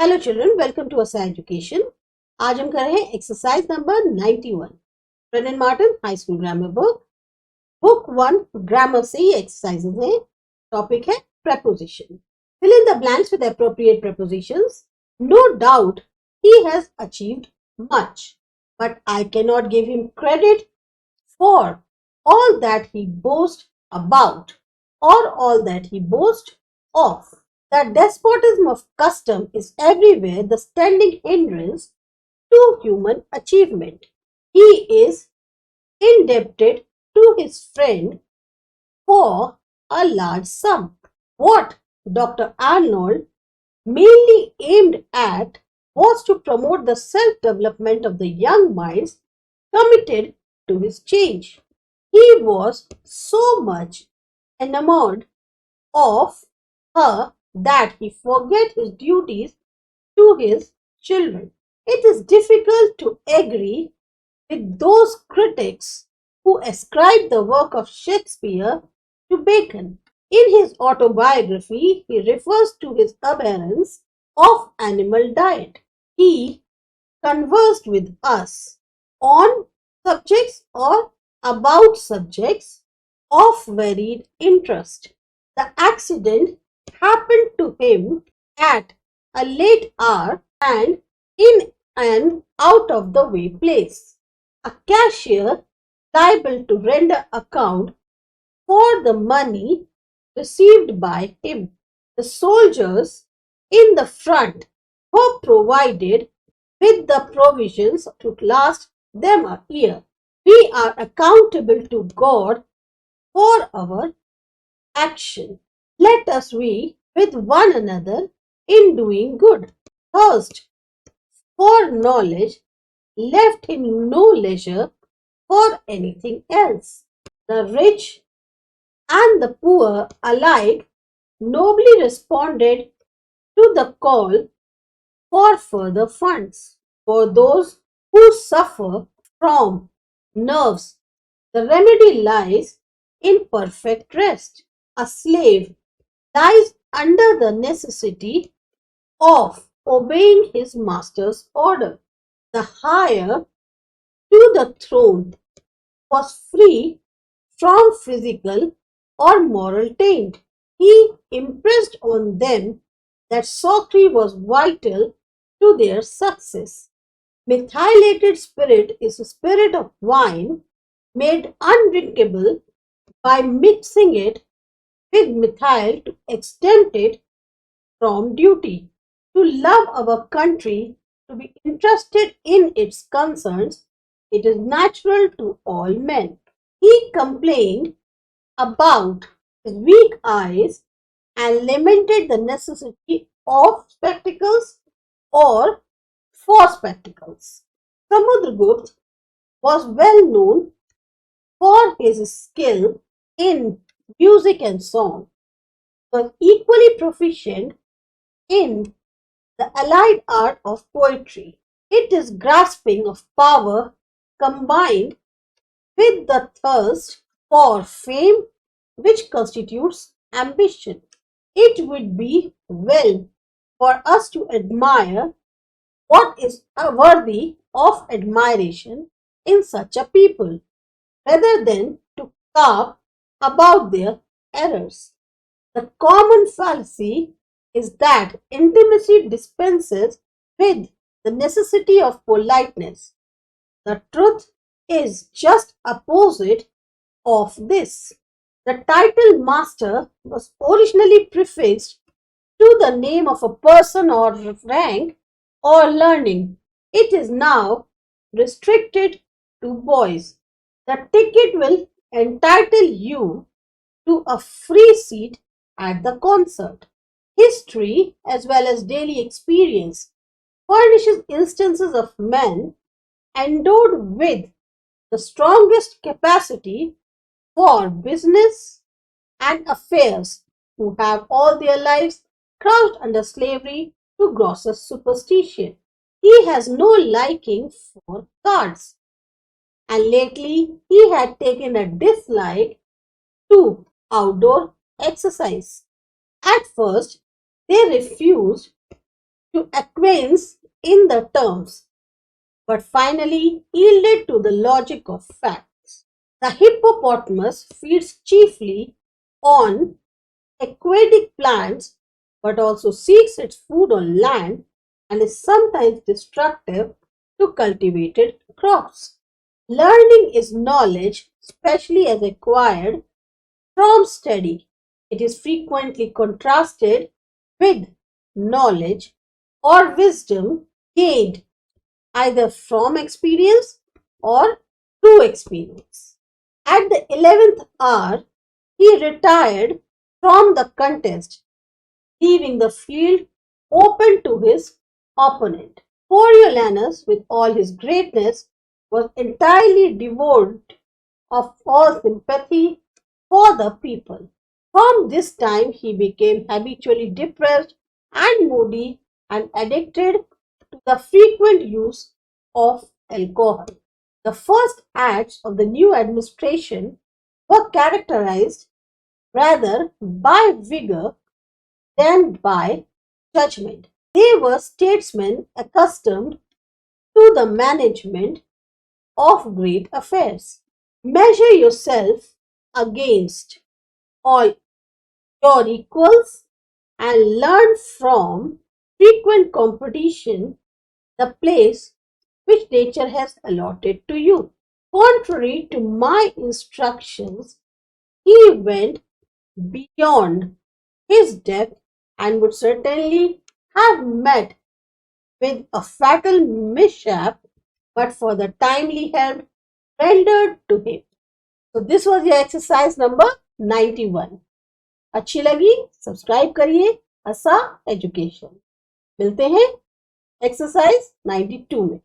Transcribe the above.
Hello children, welcome to ASA education. आज हम कर रहे हैं exercise number 91 Wren and Martin high school grammar book 1 grammar से ही एक्सरसाइजेज हैं। टॉपिक है preposition. Fill in the blanks with appropriate prepositions. No doubt he has achieved much, but I cannot give him credit for all that he boasts about or all that he boasts of. The despotism of custom is everywhere the standing hindrance to human achievement. He is indebted to his friend for a large sum. What Dr. Arnold mainly aimed at was to promote the self-development of the young minds committed to his change. He was so much enamored of her that he forget his duties to his children. It is difficult to agree with those critics who ascribe the work of Shakespeare to Bacon. In his autobiography, he refers to his abhorrence of animal diet. He conversed with us on subjects or about subjects of varied interest. The accident happened to him at a late hour and in an out-of-the-way place. A cashier liable to render account for the money received by him. The soldiers in the front were provided with the provisions to last them a year. We are accountable to God for our action. Let us be with one another in doing good. Thirst for knowledge left him no leisure for anything else. The rich and the poor alike nobly responded to the call for further funds. For those who suffer from nerves, the remedy lies in perfect rest. A slave lies under the necessity of obeying his master's order. The heir to the throne was free from physical or moral taint. He impressed on them that Socrates was vital to their success. Methylated spirit is a spirit of wine made undrinkable by mixing it with methyl to exempt it from duty. To love our country, to be interested in its concerns, it is natural to all men. He complained about his weak eyes and lamented the necessity of spectacles or for spectacles. Samudragupta was well known for his skill in music and song, was equally proficient in the allied art of poetry. It is grasping of power combined with the thirst for fame which constitutes ambition. It would be well for us to admire what is worthy of admiration in such a people, rather than to carp about their errors. The common fallacy is that intimacy dispenses with the necessity of politeness. The truth is just opposite of this. The title master was originally prefixed to the name of a person or rank or learning. It is now restricted to boys. The ticket will entitle you to a free seat at the concert. History, as well as daily experience, furnishes instances of men endowed with the strongest capacity for business and affairs who have all their lives crouched under slavery to grosser superstition. He has no liking for cards, and lately he had taken a dislike to outdoor exercise. At first, they refused to acquaintance in the terms, but finally yielded to the logic of facts. The hippopotamus feeds chiefly on aquatic plants, but also seeks its food on land and is sometimes destructive to cultivated crops. Learning is knowledge, especially as acquired from study. It is frequently contrasted with knowledge or wisdom gained either from experience or through experience. At the 11th hour, he retired from the contest, leaving the field open to his opponent. Coriolanus, with all his greatness, was entirely devoid of all sympathy for the people. From this time, he became habitually depressed and moody and addicted to the frequent use of alcohol. The first acts of the new administration were characterized rather by vigor than by judgment. They were statesmen accustomed to the management of great affairs. Measure yourself against all your equals and learn from frequent competition the place which nature has allotted to you. Contrary to my instructions, he went beyond his depth and would certainly have met with a fatal mishap but for the timely help rendered to him. So this was your exercise number 91. अच्छी लगी subscribe करिए ASA education. मिलते हैं exercise 92 में।